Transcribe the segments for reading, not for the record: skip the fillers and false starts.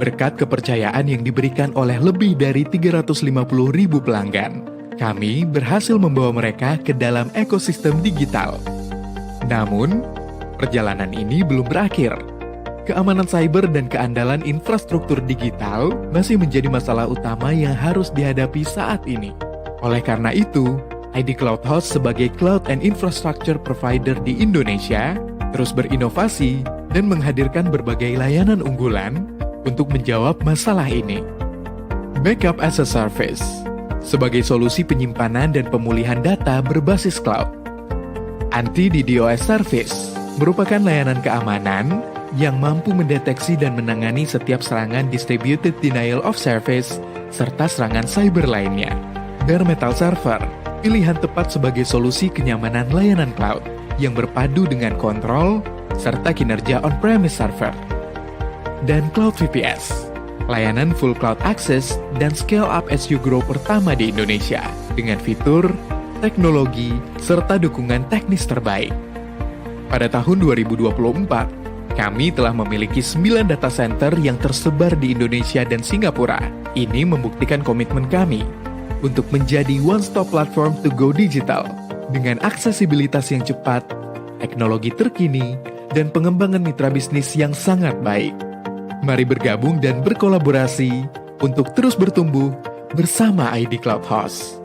Berkat kepercayaan yang diberikan oleh lebih dari 350.000 pelanggan, kami berhasil membawa mereka ke dalam ekosistem digital. Namun, perjalanan ini belum berakhir. Keamanan cyber dan keandalan infrastruktur digital masih menjadi masalah utama yang harus dihadapi saat ini. Oleh karena itu, IDCloudHost sebagai cloud and infrastructure provider di Indonesia terus berinovasi dan menghadirkan berbagai layanan unggulan untuk menjawab masalah ini. Backup as a Service sebagai solusi penyimpanan dan pemulihan data berbasis cloud. Anti-DDoS Service merupakan layanan keamanan yang mampu mendeteksi dan menangani setiap serangan Distributed Denial of Service serta serangan cyber lainnya. Bare Metal Server, pilihan tepat sebagai solusi kenyamanan layanan cloud yang berpadu dengan kontrol serta kinerja on-premise server. Dan Cloud VPS, layanan full cloud access dan scale up as you grow pertama di Indonesia dengan fitur, teknologi, serta dukungan teknis terbaik. Pada tahun 2024, kami telah memiliki 9 data center yang tersebar di Indonesia dan Singapura. Ini membuktikan komitmen kami untuk menjadi one-stop platform to go digital dengan aksesibilitas yang cepat, teknologi terkini, dan pengembangan mitra bisnis yang sangat baik. Mari bergabung dan berkolaborasi untuk terus bertumbuh bersama IDCloudHost.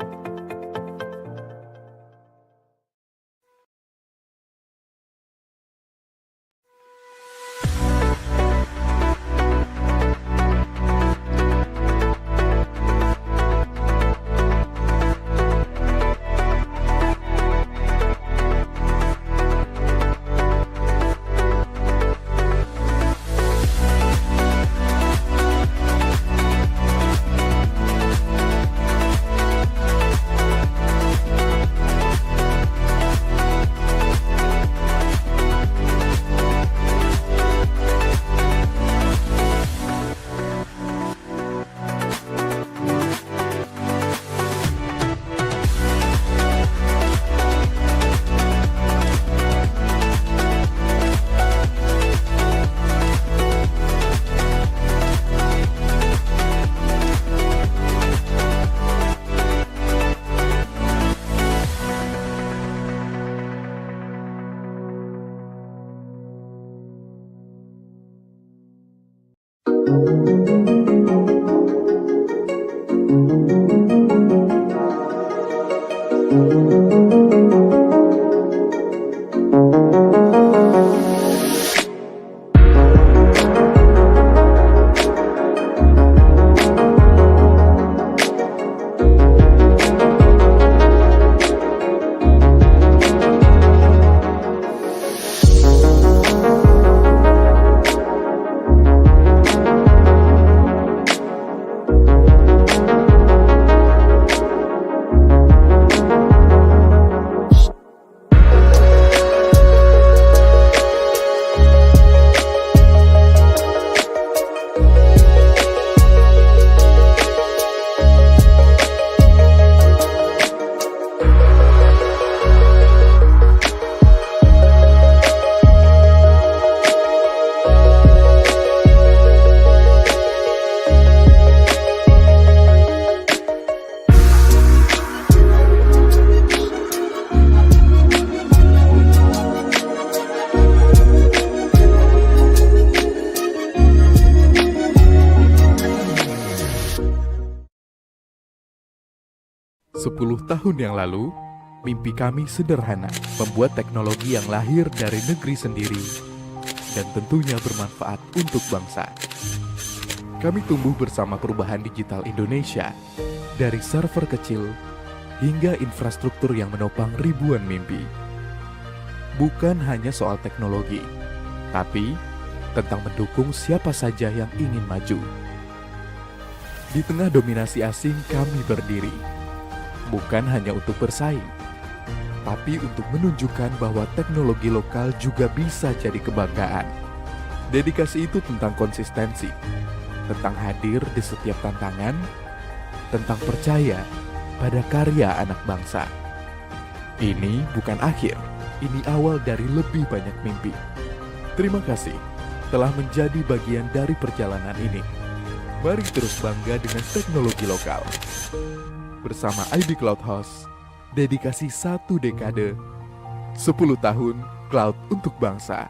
Sepuluh tahun yang lalu, mimpi kami sederhana, membuat teknologi yang lahir dari negeri sendiri dan tentunya bermanfaat untuk bangsa. Kami tumbuh bersama perubahan digital Indonesia, dari server kecil hingga infrastruktur yang menopang ribuan mimpi. Bukan hanya soal teknologi, tapi tentang mendukung siapa saja yang ingin maju. Di tengah dominasi asing kami berdiri, bukan hanya untuk bersaing, tapi untuk menunjukkan bahwa teknologi lokal juga bisa jadi kebanggaan. Dedikasi itu tentang konsistensi, tentang hadir di setiap tantangan, tentang percaya pada karya anak bangsa. Ini bukan akhir, ini awal dari lebih banyak mimpi. Terima kasih telah menjadi bagian dari perjalanan ini. Mari terus bangga dengan teknologi lokal. Bersama IDCloudHost, dedikasi 1 dekade, 10 tahun cloud untuk bangsa.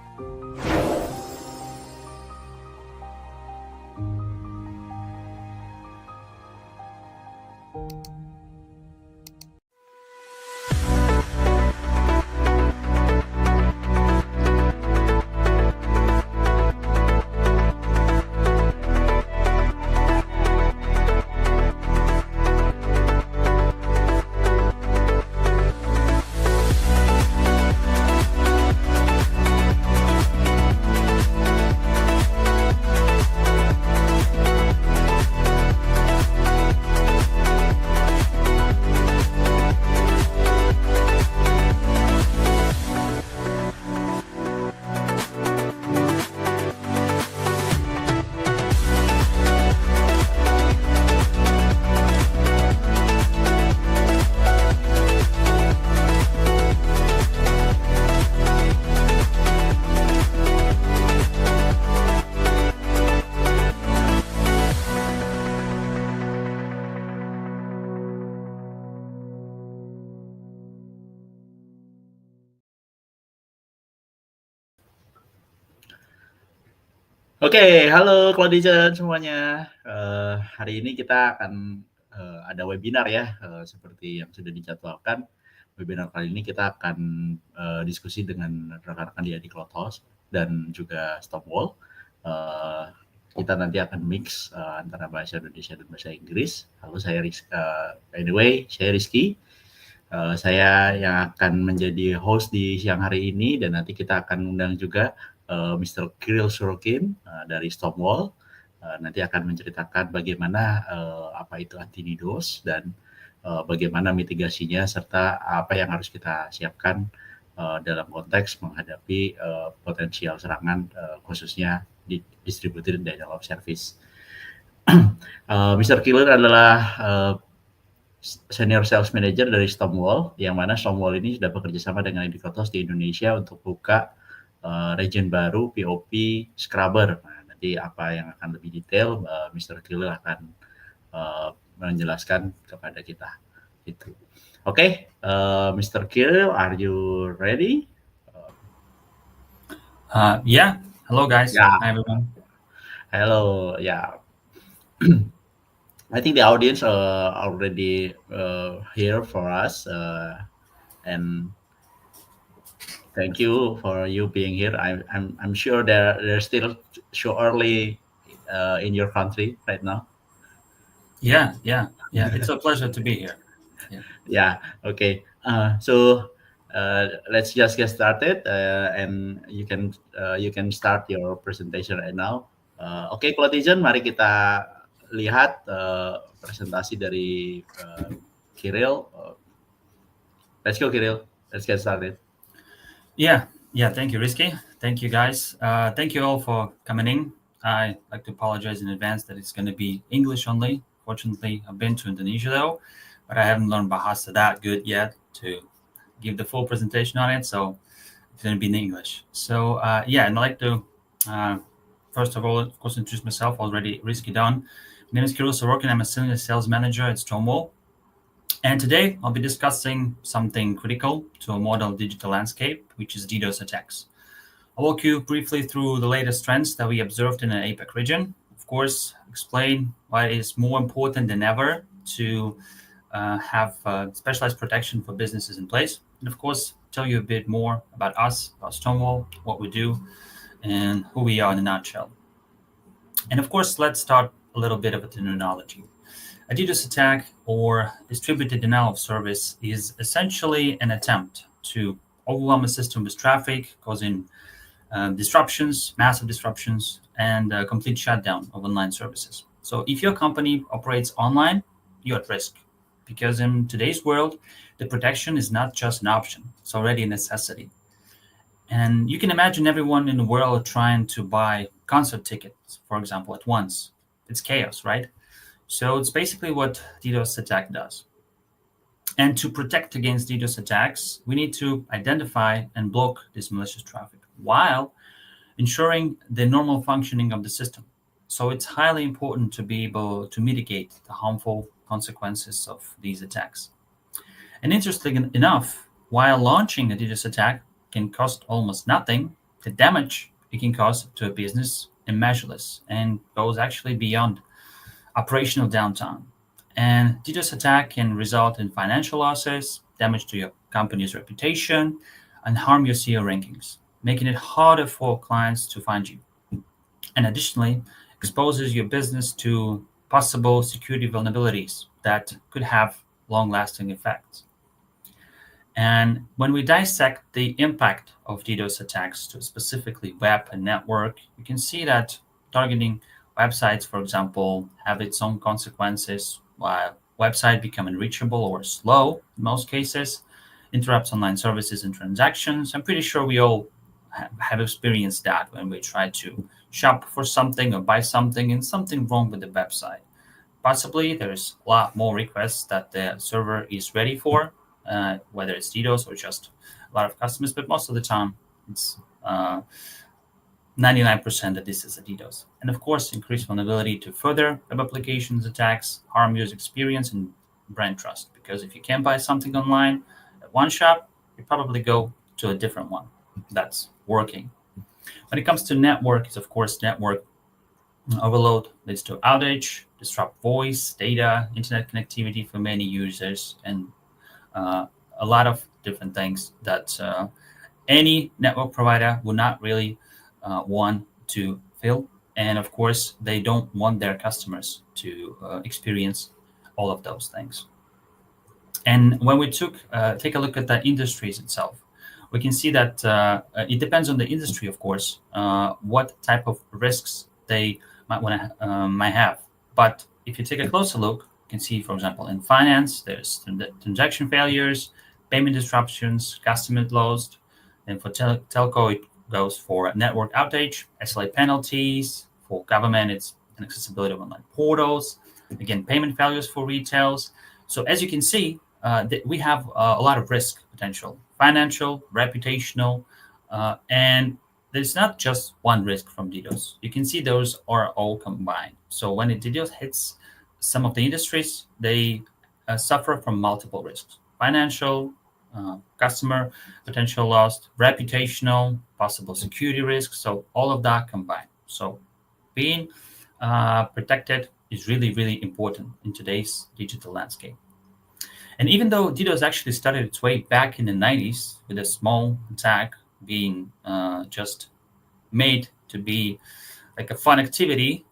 Oke, halo Claudizen semuanya. Hari ini kita akan ada webinar ya, seperti yang sudah dijadwalkan. Webinar kali ini kita akan diskusi dengan rekan-rekan di IDCloudHost dan juga StormWall. Kita nanti akan mix antara bahasa Indonesia dan bahasa Inggris. Halo, saya saya Rizky. Saya yang akan menjadi host di siang hari ini, dan nanti kita akan undang juga Mr. Kirill Sorokin dari StormWall. Nanti akan menceritakan bagaimana apa itu anti DDoS dan bagaimana mitigasinya serta apa yang harus kita siapkan dalam konteks menghadapi potensial serangan khususnya di distributed denial of service. Mr. Kirill adalah Senior Sales Manager dari StormWall, yang mana StormWall ini sudah bekerja sama dengan IDCloudHost di Indonesia untuk buka region baru POP Scrubber. Nah, nanti apa yang akan lebih detail, Mr. Kirill akan menjelaskan kepada kita. Itu. Oke, Mr. Kirill, are you ready? Yeah. Hello, guys. Yeah. Hi, everyone. Hello. Yeah. I think the audience are already here for us, and thank you for you being here. I'm sure they're still so early in your country right now. Yeah. It's a pleasure to be here. Yeah. Okay. So let's just get started, and you can start your presentation right now. Oke, Claudizen, mari kita lihat presentasi dari Kirill. Let's go, Kirill. Let's get started. Yeah. Thank you, Rizky. Thank you, guys. Thank you all for coming in. I'd like to apologize in advance that it's going to be English only. Fortunately, I've been to Indonesia though, but I haven't learned Bahasa that good yet to give the full presentation on it. So it's going to be in English. So and I'd like to first of all, of course, introduce myself. Already Rizky done. My name is Kirill Sorokin. I'm a senior sales manager at StormWall. And today I'll be discussing something critical to a modern digital landscape, which is DDoS attacks. I'll walk you briefly through the latest trends that we observed in the APAC region. Of course, explain why it is more important than ever to have specialized protection for businesses in place. And of course, tell you a bit more about us, about StormWall, what we do, and who we are in a nutshell. And of course, let's start a little bit of a terminology. A DDoS attack, or distributed denial of service, is essentially an attempt to overwhelm a system with traffic, causing disruptions, massive disruptions, and a complete shutdown of online services. So if your company operates online, you're at risk, because in today's world, the protection is not just an option, it's already a necessity. And you can imagine everyone in the world trying to buy concert tickets, for example, at once. It's chaos, right? So it's basically what DDoS attack does. And to protect against DDoS attacks, we need to identify and block this malicious traffic while ensuring the normal functioning of the system. So it's highly important to be able to mitigate the harmful consequences of these attacks. And interesting enough, while launching a DDoS attack can cost almost nothing, the damage it can cause to a business is measureless and goes actually beyond operational downtime. And DDoS attack can result in financial losses, damage to your company's reputation, and harm your SEO rankings, making it harder for clients to find you. And additionally, exposes your business to possible security vulnerabilities that could have long-lasting effects. And when we dissect the impact of DDoS attacks to specifically web and network, you can see that targeting websites, for example, have its own consequences, while website become unreachable or slow in most cases, interrupts online services and transactions. I'm pretty sure we all have experienced that when we try to shop for something or buy something and something wrong with the website. Possibly there's a lot more requests that the server is ready for, whether it's DDoS or just a lot of customers, but most of the time it's 99% that this is a DDoS. And of course, increased vulnerability to further web applications attacks, harm user experience and brand trust. Because if you can't buy something online at one shop, you probably go to a different one that's working. When it comes to network, it's of course network overload leads to outage, disrupt voice, data, internet connectivity for many users, and a lot of different things that any network provider would not really want to fill. And of course, they don't want their customers to experience all of those things. And when we take a look at the industries itself, we can see that it depends on the industry, of course, what type of risks they might have. But if you take a closer look, you can see, for example, in finance, there's transaction failures, payment disruptions, customer lost. And for telco, it goes for network outage, SLA penalties. For government, it's inaccessibility of online portals. Again, payment failures for retails. So as you can see, we have a lot of risk potential, financial, reputational, and there's not just one risk from DDoS. You can see those are all combined. So when DDoS hits some of the industries, they suffer from multiple risks: financial, customer potential loss, reputational, possible security risks. So all of that combined. So being protected is really, really important in today's digital landscape. And even though DDoS actually started its way back in the 90s with a small attack being just made to be like a fun activity,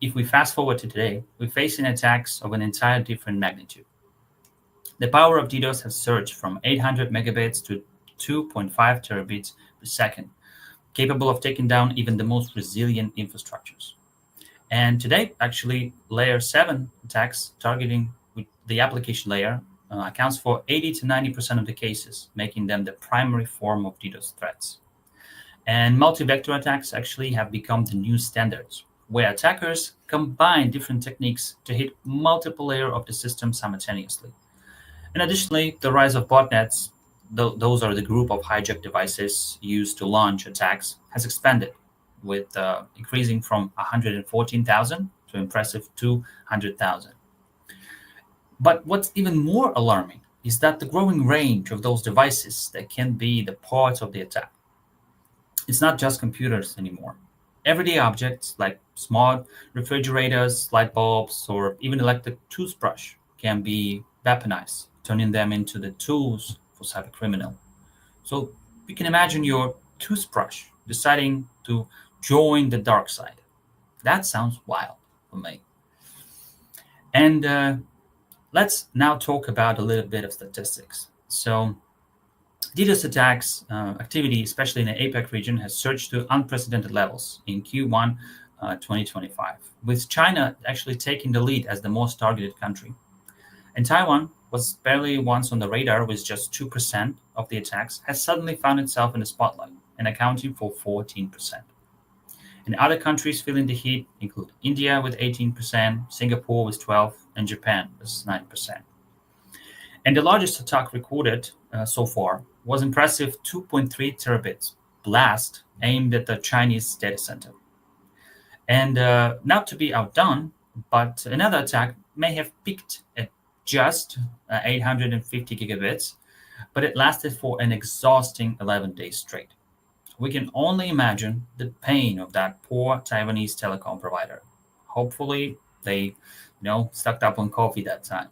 if we fast forward to today, we're facing attacks of an entire different magnitude. The power of DDoS has surged from 800 megabits to 2.5 terabits per second, capable of taking down even the most resilient infrastructures. And today, actually, layer 7 attacks targeting with the application layer accounts for 80 to 90% of the cases, making them the primary form of DDoS threats. And multi-vector attacks actually have become the new standards, where attackers combine different techniques to hit multiple layers of the system simultaneously. And additionally, the rise of botnets, those are the group of hijacked devices used to launch attacks, has expanded, with increasing from 114,000 to impressive 200,000. But what's even more alarming is that the growing range of those devices that can be the parts of the attack. It's not just computers anymore. Everyday objects like smart refrigerators, light bulbs, or even electric toothbrush can be weaponized, turning them into the tools for cybercriminal. So you can imagine your toothbrush deciding to join the dark side. That sounds wild for me. And let's now talk about a little bit of statistics. So DDoS attacks activity, especially in the APAC region, has surged to unprecedented levels in Q1 2025, with China actually taking the lead as the most targeted country. And Taiwan was barely once on the radar with just 2% of the attacks, has suddenly found itself in the spotlight and accounting for 14%. And other countries feeling the heat include India with 18%, Singapore with 12%, and Japan with 9%. And the largest attack recorded so far was impressive 2.3 terabits blast aimed at the Chinese data center. And not to be outdone, but another attack may have peaked at just 850 gigabits, but it lasted for an exhausting 11 days straight. We can only imagine the pain of that poor Taiwanese telecom provider. Hopefully, they, stocked up on coffee that time.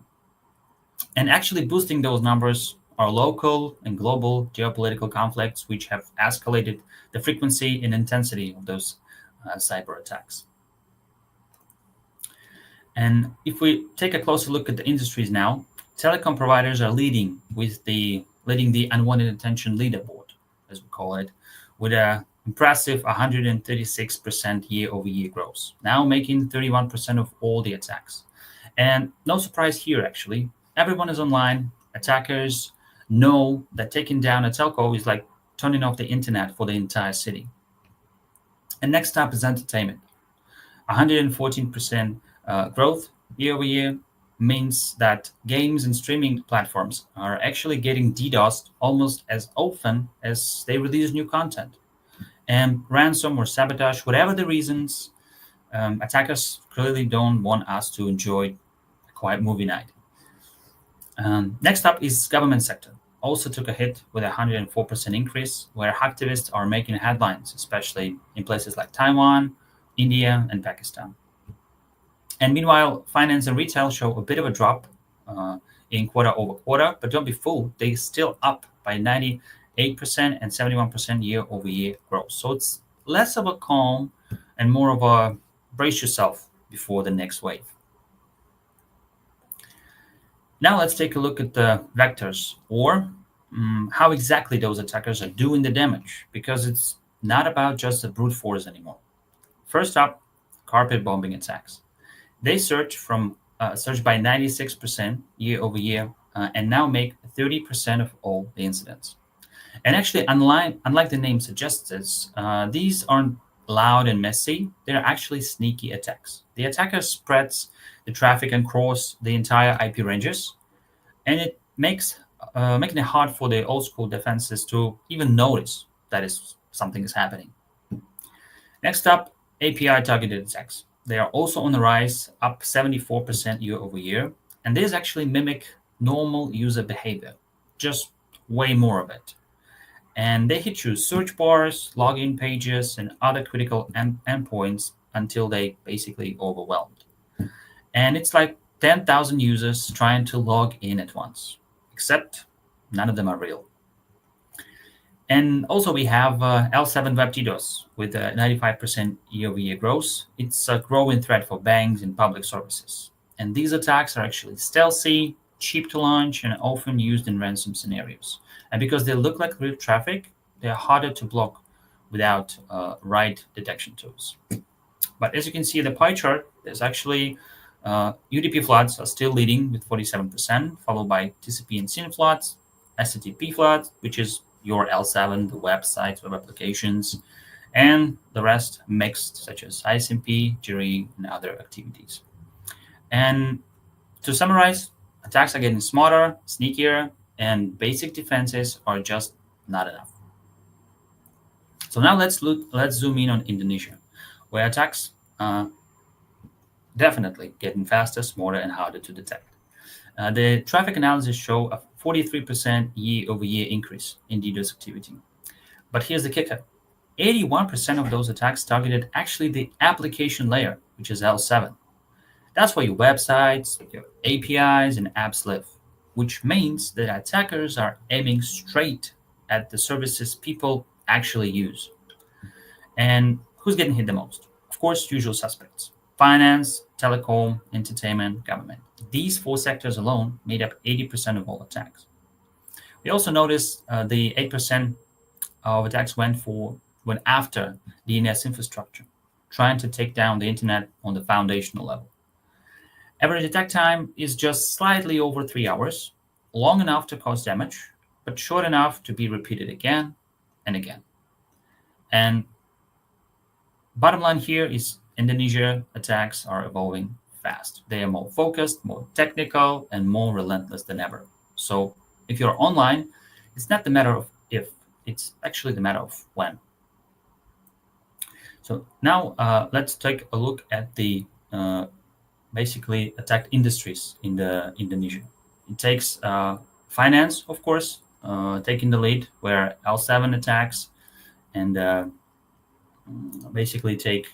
And actually boosting those numbers are local and global geopolitical conflicts, which have escalated the frequency and intensity of those cyber attacks. And if we take a closer look at the industries now, telecom providers are leading the unwanted attention leaderboard, as we call it, with an impressive 136% year-over-year growth, now making 31% of all the attacks. And no surprise here, actually. Everyone is online. Attackers know that taking down a telco is like turning off the internet for the entire city. And next up is entertainment. 114% growth year-over-year means that games and streaming platforms are actually getting DDoSed almost as often as they release new content. And ransom or sabotage, whatever the reasons, attackers clearly don't want us to enjoy a quiet movie night. Next up is government sector. Also took a hit with a 104% increase, where hacktivists are making headlines, especially in places like Taiwan, India, and Pakistan. And meanwhile, finance and retail show a bit of a drop in quarter over quarter, but don't be fooled, they're still up by 98% and 71% year-over-year growth. So it's less of a calm and more of a brace yourself before the next wave. Now let's take a look at the vectors, or how exactly those attackers are doing the damage, because it's not about just the brute force anymore. First up, carpet bombing attacks. They surged by 96% year-over-year and now make 30% of all the incidents. And actually, unlike the name suggests, these aren't loud and messy. They're actually sneaky attacks. The attacker spreads the traffic across the entire IP ranges, and it makes making it hard for the old school defenses to even notice that something is happening. Next up, API targeted attacks. They are also on the rise, up 74% year-over-year, and these actually mimic normal user behavior, just way more of it. And they hit you search bars, login pages, and other critical endpoints until they basically overwhelmed. And it's like 10,000 users trying to log in at once, except none of them are real. And also we have L7 Web DDoS with a 95% year-over-year growth. It's a growing threat for banks and public services. And these attacks are actually stealthy, cheap to launch, and often used in ransom scenarios. And because they look like real traffic, they are harder to block without right detection tools. But as you can see in the pie chart, there's actually UDP floods are still leading with 47%, followed by TCP and SYN floods, SCTP floods, which is your L7, the websites, web applications, and the rest mixed, such as ISMP, Jiri, and other activities. And to summarize, attacks are getting smarter, sneakier, and basic defenses are just not enough. So now let's zoom in on Indonesia, where attacks are definitely getting faster, smarter, and harder to detect. The traffic analysis show a 43% year-over-year increase in DDoS activity. But here's the kicker. 81% of those attacks targeted actually the application layer, which is L7. That's where your websites, your APIs, and apps live, which means that attackers are aiming straight at the services people actually use. And who's getting hit the most? Of course, usual suspects. Finance, telecom, entertainment, government. These four sectors alone made up 80% of all attacks. We also noticed the 8% of attacks went after DNS infrastructure, trying to take down the internet on the foundational level. Average attack time is just slightly over 3 hours, long enough to cause damage, but short enough to be repeated again and again. And bottom line here is Indonesia attacks are evolving fast. They are more focused, more technical, and more relentless than ever. So if you're online, it's not the matter of if, it's actually the matter of when. So So now let's take a look at the basically attacked industries in the Indonesia. It takes finance, of course, taking the lead, where L7 attacks and basically take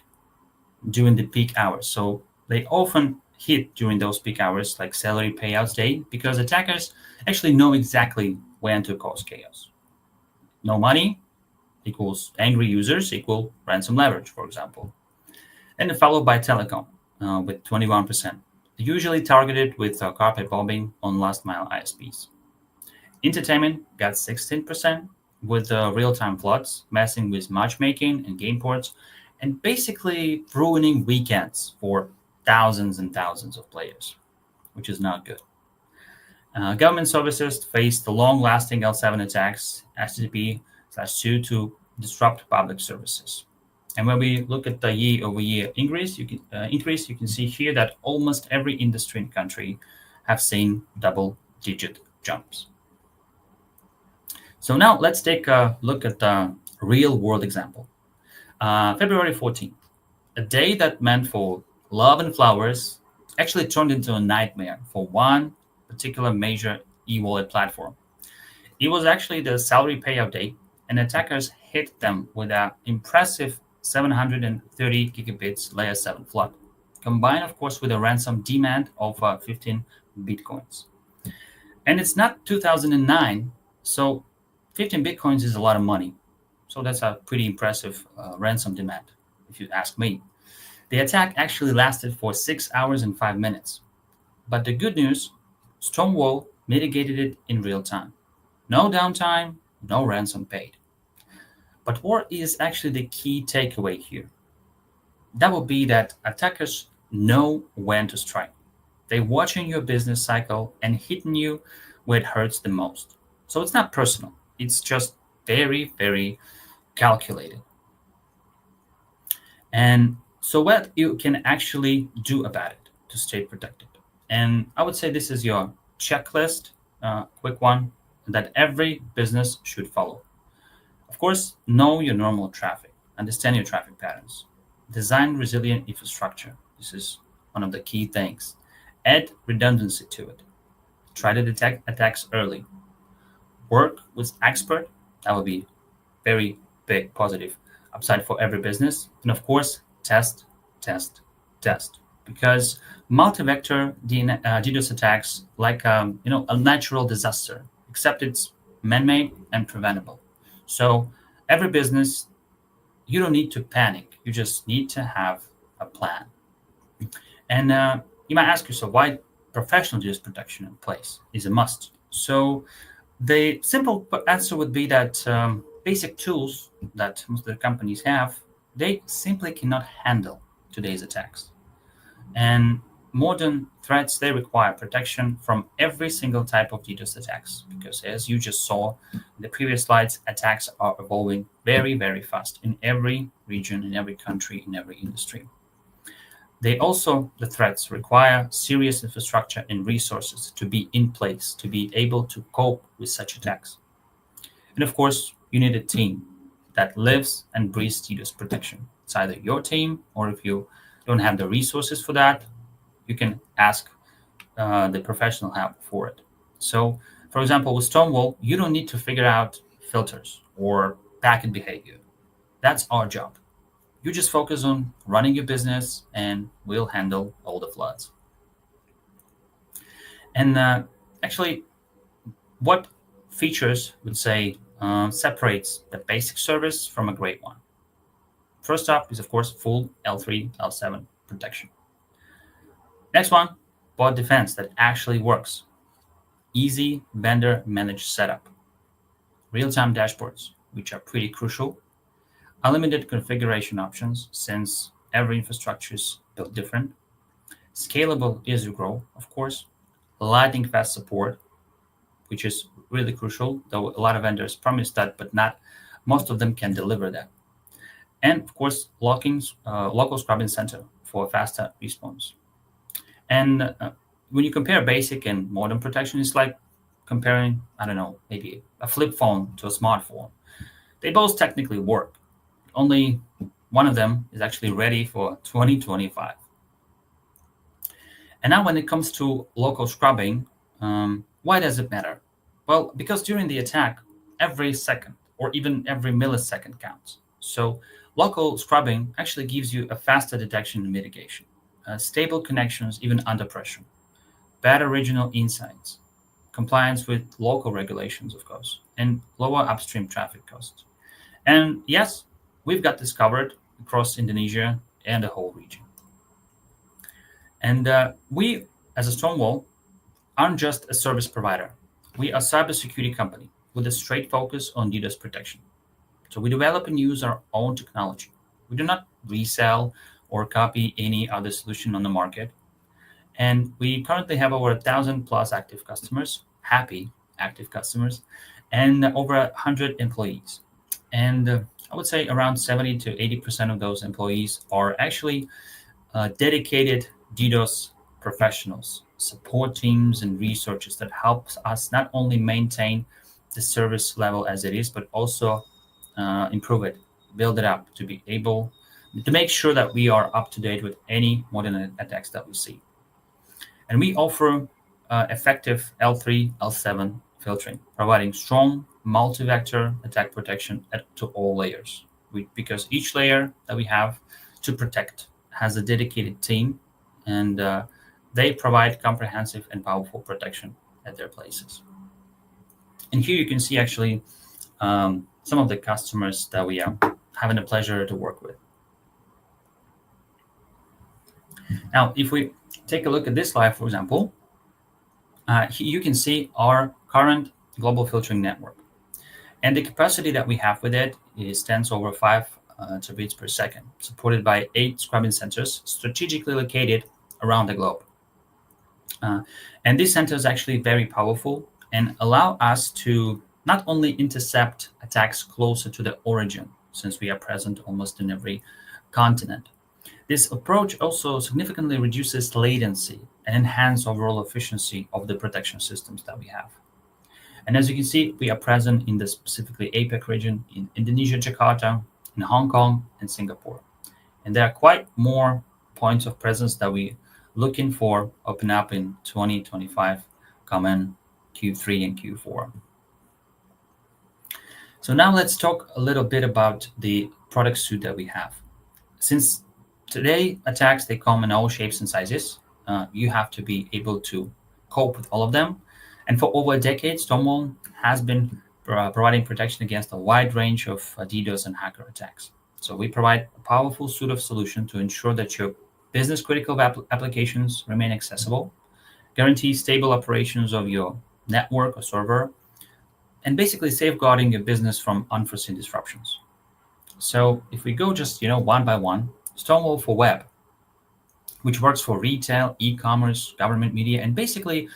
during the peak hours. So they often hit during those peak hours, like salary payouts day, because attackers actually know exactly when to cause chaos. No money equals angry users equal ransom leverage, for example. And followed by telecom with 21%, usually targeted with carpet bombing on last mile ISPs. Entertainment got 16% with real-time floods, messing with matchmaking and game ports, and basically ruining weekends for thousands and thousands of players, which is not good. Government services faced the long-lasting L7 attacks, HTTP/2 to disrupt public services. And when we look at the year-over-year increase, you can see here that almost every industry in the country have seen double-digit jumps. So now let's take a look at the real-world example. February 14th, a day that meant for love and flowers actually turned into a nightmare for one particular major e-wallet platform. It was actually the salary payout day, and attackers hit them with an impressive 730 gigabits layer 7 flood, combined, of course, with a ransom demand of 15 bitcoins. And it's not 2009, so 15 bitcoins is a lot of money. So that's a pretty impressive ransom demand, if you ask me. The attack actually lasted for 6 hours and 5 minutes. But the good news, StormWall mitigated it in real time. No downtime, no ransom paid. But what is actually the key takeaway here? That would be that attackers know when to strike. They're watching your business cycle and hitting you where it hurts the most. So it's not personal. It's just very, very calculated. And so what you can actually do about it to stay protected. And I would say this is your checklist, quick one, that every business should follow. Of course, know your normal traffic, understand your traffic patterns, design resilient infrastructure. This is one of the key things. Add redundancy to it. Try to detect attacks early. Work with expert. That would be very big positive upside for every business. And of course, test. Because multi-vector DDoS attacks like a natural disaster, except it's man-made and preventable. So every business, you don't need to panic. You just need to have a plan. And you might ask yourself, why professional DDoS protection in place is a must? So the simple answer would be that basic tools that most of the companies have, they simply cannot handle today's attacks. And modern threats, they require protection from every single type of DDoS attacks, because as you just saw in the previous slides, attacks are evolving very, very fast in every region, in every country, in every industry. The threats require serious infrastructure and resources to be in place, to be able to cope with such attacks. And of course, you need a team that lives and breathes DDoS protection. It's either your team, or if you don't have the resources for that, you can ask the professional help for it. So, for example, with StormWall, you don't need to figure out filters or packet behavior. That's our job. You just focus on running your business, and we'll handle all the floods. And actually, what features would say separates the basic service from a great one? First up is, of course, full L3, L7 protection. Next one, bot defense that actually works. Easy vendor managed setup. Real-time dashboards, which are pretty crucial. Unlimited configuration options, since every infrastructure is built different. Scalable as you grow, of course. Lightning fast support, which is really crucial, though a lot of vendors promise that, but not most of them can deliver that. And of course, local scrubbing center for faster response. And when you compare basic and modern protection, it's like comparing, maybe a flip phone to a smartphone. They both technically work. Only one of them is actually ready for 2025. And now when it comes to local scrubbing, why does it matter? Well, because during the attack, every second or even every millisecond counts. So local scrubbing actually gives you a faster detection and mitigation, stable connections even under pressure, better regional insights, compliance with local regulations, of course, and lower upstream traffic costs. And yes, we've got this covered across Indonesia and the whole region. And we, as a StormWall, aren't just a service provider. We are a cybersecurity company with a straight focus on DDoS protection. So we develop and use our own technology. We do not resell or copy any other solution on the market. And we currently have over 1,000 plus active customers, happy active customers, and over 100 employees. And I would say around 70 to 80% of those employees are actually dedicated DDoS professionals, support teams, and researchers that helps us not only maintain the service level as it is, but also improve it, build it up to be able to make sure that we are up to date with any modern attacks that we see. And we offer effective L3, L7 filtering, providing strong multi-vector attack protection to all layers. Because each layer that we have to protect has a dedicated team, and they provide comprehensive and powerful protection at their places. And here you can see actually some of the customers that we are having the pleasure to work with. Now, if we take a look at this slide, for example, you can see our current global filtering network. And the capacity that we have with it stands over 5 terabits per second, supported by 8 scrubbing centers strategically located around the globe. And these centers are actually very powerful and allow us to not only intercept attacks closer to the origin, since we are present almost in every continent. This approach also significantly reduces latency and enhances overall efficiency of the protection systems that we have. And as you can see, we are present in the specifically APAC region in Indonesia, Jakarta, in Hong Kong, and Singapore. And there are quite more points of presence that we looking for open up in 2025, coming Q3 and Q4. So now let's talk a little bit about the product suite that we have. Since today attacks, they come in all shapes and sizes, you have to be able to cope with all of them. And for over a decade, StormWall has been providing protection against a wide range of DDoS and hacker attacks. So we provide a powerful suite of solutions to ensure that your business-critical applications remain accessible, guarantee stable operations of your network or server, and basically safeguarding your business from unforeseen disruptions. So if we go just one by one, StormWall for Web, which works for retail, e-commerce, government media, and basically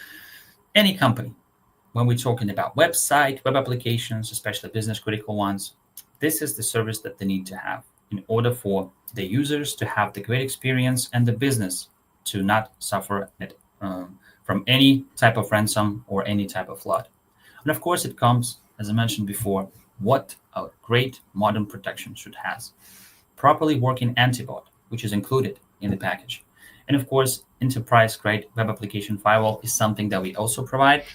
any company. When we're talking about website, web applications, especially business-critical ones, this is the service that they need to have in order for the users to have the great experience and the business to not suffer from any type of ransom or any type of flood. And of course, it comes, as I mentioned before, what a great modern protection should have. Properly working antibot, which is included in the package. And of course, enterprise-grade web application firewall is something that we also provide.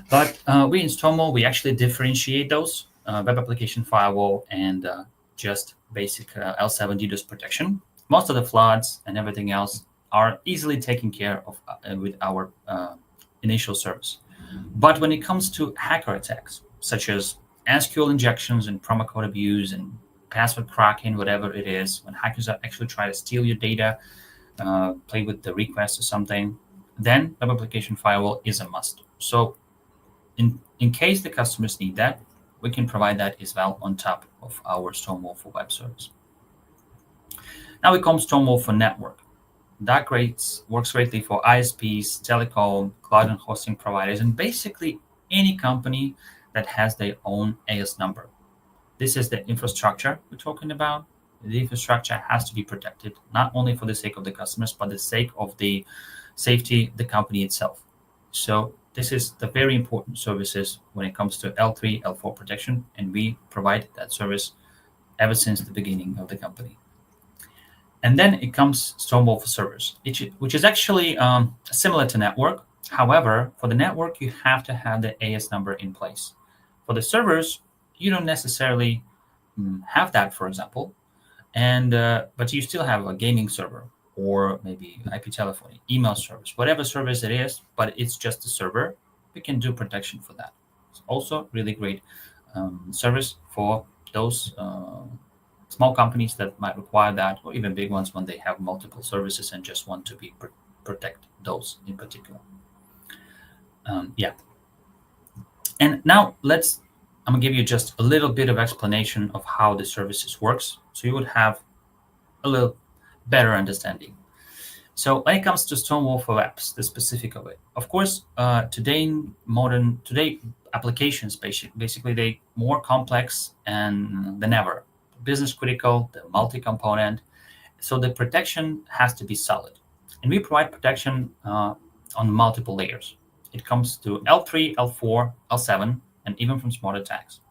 But we in StormWall, we actually differentiate those web application firewall and just basic L7 DDoS protection. Most of the floods and everything else are easily taken care of with our initial service. But when it comes to hacker attacks, such as SQL injections and promo code abuse and password cracking, whatever it is, when hackers actually try to steal your data, play with the request or something, then web application firewall is a must. So in case the customers need that, we can provide that as well on top of our StormWall for Web service. Now it comes StormWall for Network. That works greatly for ISPs, telecom, cloud and hosting providers, and basically any company that has their own AS number. This is the infrastructure we're talking about. The infrastructure has to be protected, not only for the sake of the customers, but the sake of the safety of the company itself. So this is the very important services when it comes to L3, L4 protection, and we provide that service ever since the beginning of the company. And then it comes StormWall for servers, which is actually similar to network. However, for the network, you have to have the AS number in place. For the servers, you don't necessarily have that, for example, and but you still have a gaming server or maybe IP telephony, email service, whatever service it is, but it's just a server. We can do protection for that. It's also really great service for those small companies that might require that, or even big ones when they have multiple services and just want to be protect those in particular. And now I'm gonna give you just a little bit of explanation of how the services works, so you would have a little better understanding. So when it comes to StormWall for apps, the specific of it, of course, today applications basically they more complex than ever, business critical, the multi-component, so the protection has to be solid, and we provide protection on multiple layers. It comes to L3, L4, L7, and even from smart attacks.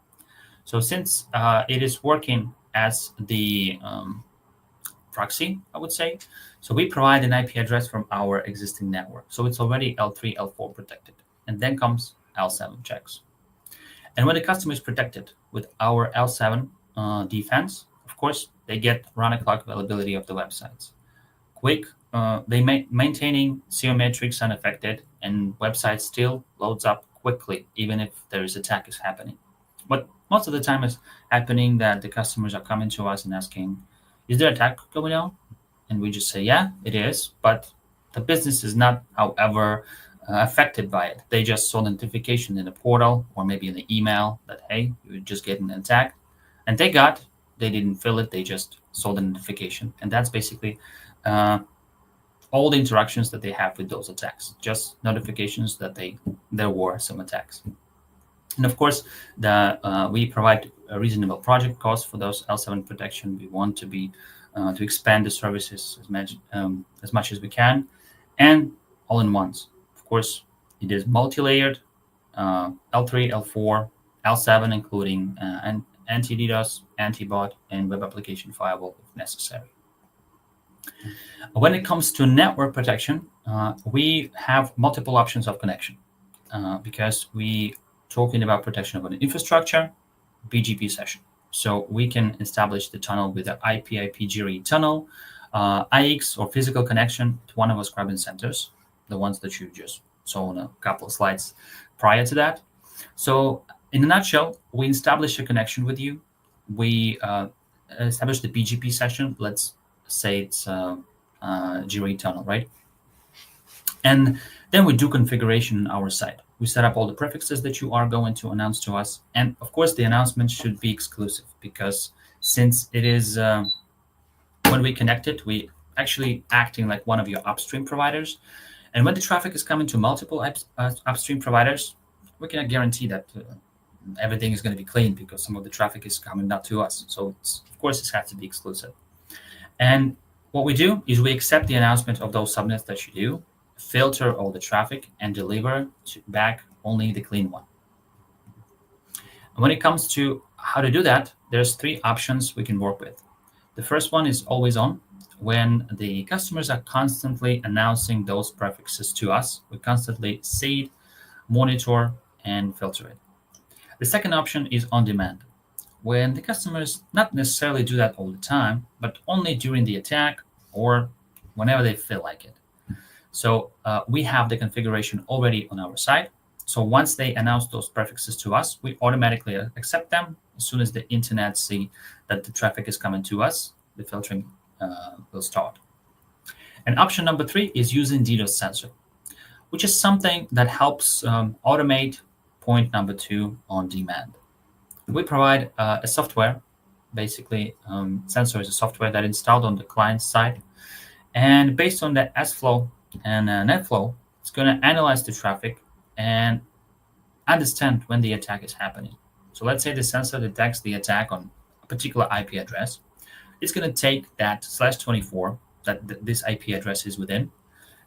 So since it is working as the proxy, I would say, so we provide an IP address from our existing network. So it's already L3, L4 protected. And then comes L7 checks. And when the customer is protected with our L7 defense, of course, they get round-the-clock availability of the websites. Quick, they maintaining SEO metrics unaffected, and website still loads up quickly, even if there is attack is happening. But most of the time it's happening that the customers are coming to us and asking, is there attack going on? And we just say, yeah, it is, but the business is not, however, affected by it. They just saw notification in the portal or maybe in the email that, hey, you're just getting an attack. And they didn't fill it, they just saw the notification. And that's basically all the interactions that they have with those attacks, just notifications that there were some attacks. And of course, we provide a reasonable project cost for those L7 protection. We want to expand the services as much as we can, and all in once. Of course, it is multi-layered, L3, L4, L7, including anti-DDoS, anti-bot, and web application firewall if necessary. When it comes to network protection, we have multiple options of connection because we talking about protection of an infrastructure, BGP session. So we can establish the tunnel with the IP GRE tunnel, IX or physical connection to one of our scribing centers, the ones that you just saw on a couple of slides prior to that. So in a nutshell, we establish a connection with you. We establish the BGP session. Let's say it's GRE tunnel, right? And then we do configuration on our side. We set up all the prefixes that you are going to announce to us. And of course, the announcement should be exclusive because since it is, when we connect it, we actually acting like one of your upstream providers. And when the traffic is coming to multiple upstream providers, we cannot guarantee that everything is going to be clean because some of the traffic is coming not to us. So of course, it has to be exclusive. And what we do is we accept the announcement of those subnets that you do, filter all the traffic, and deliver back only the clean one. And when it comes to how to do that, there's 3 options we can work with. The first one is always on. When the customers are constantly announcing those prefixes to us, we constantly see it, monitor, and filter it. The second option is on demand. When the customers not necessarily do that all the time, but only during the attack or whenever they feel like it. So we have the configuration already on our side. So once they announce those prefixes to us, we automatically accept them. As soon as the internet see that the traffic is coming to us, the filtering will start. And option number 3 is using DDoS sensor, which is something that helps automate point number 2 on demand. We provide a software, basically sensor is a software that installed on the client side. And based on the SFlow and NetFlow, it's going to analyze the traffic and understand when the attack is happening. So let's say the sensor detects the attack on a particular IP address. It's going to take that /24 that this IP address is within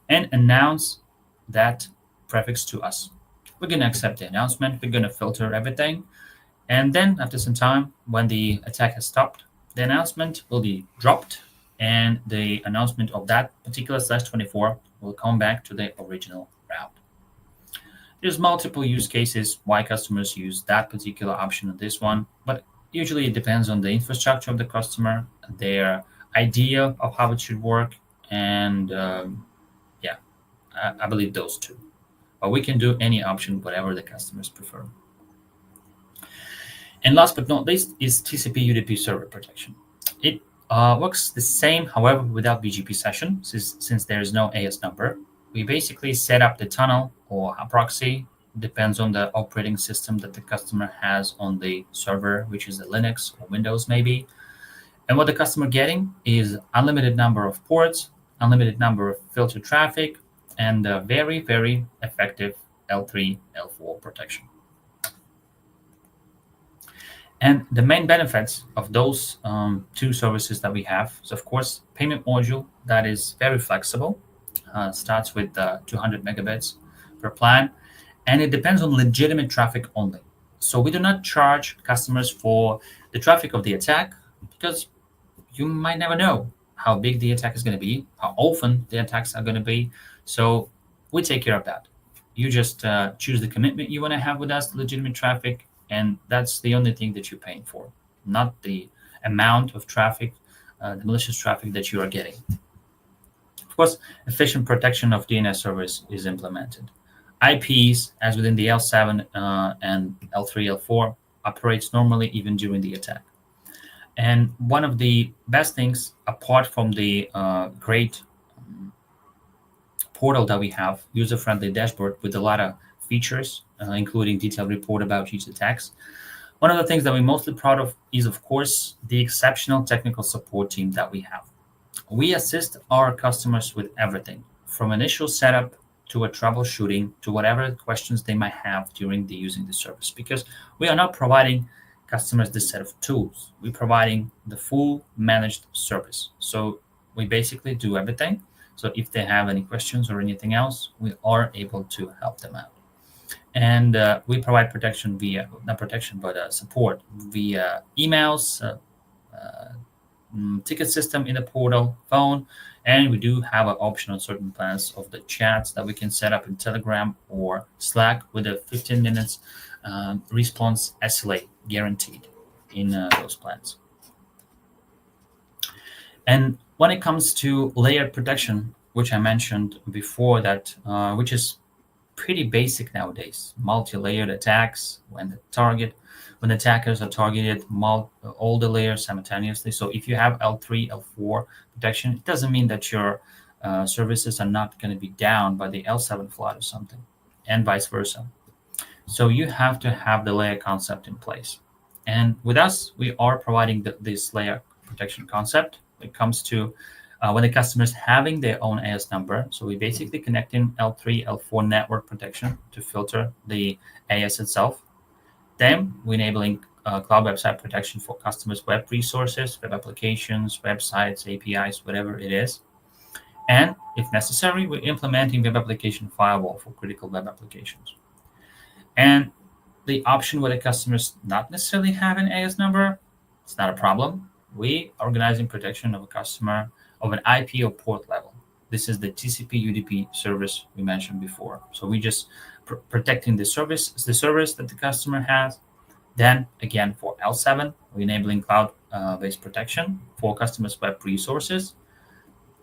and announce that prefix to us. We're going to accept the announcement. We're going to filter everything. And then after some time, when the attack has stopped, the announcement will be dropped and the announcement of that particular /24 will come back to the original route. There's multiple use cases why customers use that particular option on this one, but usually it depends on the infrastructure of the customer, their idea of how it should work, and I believe those two. But we can do any option, whatever the customers prefer. And last but not least is TCP UDP server protection. It works the same, however, without BGP session, since there is no AS number. We basically set up the tunnel or a proxy, depends on the operating system that the customer has on the server, which is a Linux or Windows maybe. And what the customer getting is unlimited number of ports, unlimited number of filter traffic, and very, very effective L3, L4 protection. And the main benefits of those two services that we have is, of course, payment module that is very flexible, starts with 200 megabits per plan, and it depends on legitimate traffic only. So we do not charge customers for the traffic of the attack, because you might never know how big the attack is going to be, how often the attacks are going to be. So we take care of that. You just choose the commitment you want to have with us, legitimate traffic, and that's the only thing that you're paying for, not the amount of traffic, the malicious traffic that you are getting. Of course, efficient protection of DNS servers is implemented. IPs, as within the L7 and L3, L4, operates normally even during the attack. And one of the best things, apart from the great portal that we have, user-friendly dashboard with a lot of features, including detailed report about each attacks. One of the things that we're mostly proud of is, of course, the exceptional technical support team that we have. We assist our customers with everything, from initial setup to a troubleshooting to whatever questions they might have during the using the service, because we are not providing customers this set of tools. We're providing the full managed service. So we basically do everything. So if they have any questions or anything else, we are able to help them out. And we provide protection via, not protection, but support via emails, ticket system in the portal, phone, and we do have an option on certain plans of the chats that we can set up in Telegram or Slack with a 15 minutes response SLA guaranteed in those plans. And when it comes to layered protection, which I mentioned before, that which is pretty basic nowadays, multi-layered attacks when the attackers are targeted all the layers simultaneously. So if you have L3, L4 protection, it doesn't mean that your services are not going to be down by the L7 flood or something, and vice versa. So you have to have the layer concept in place. And with us, we are providing this layer protection concept. It comes to when the customer is having their own AS number. So we basically connecting L3, L4 network protection to filter the AS itself. Then we're enabling cloud website protection for customers' web resources, web applications, websites, APIs, whatever it is. And if necessary, we're implementing web application firewall for critical web applications. And the option where the customers not necessarily have an AS number, it's not a problem. We are organizing protection of a customer of an IP or port level. This is the TCP UDP service we mentioned before. So we just protecting the service that the customer has. Then again, for L7, we're enabling cloud-based protection for customers' web resources.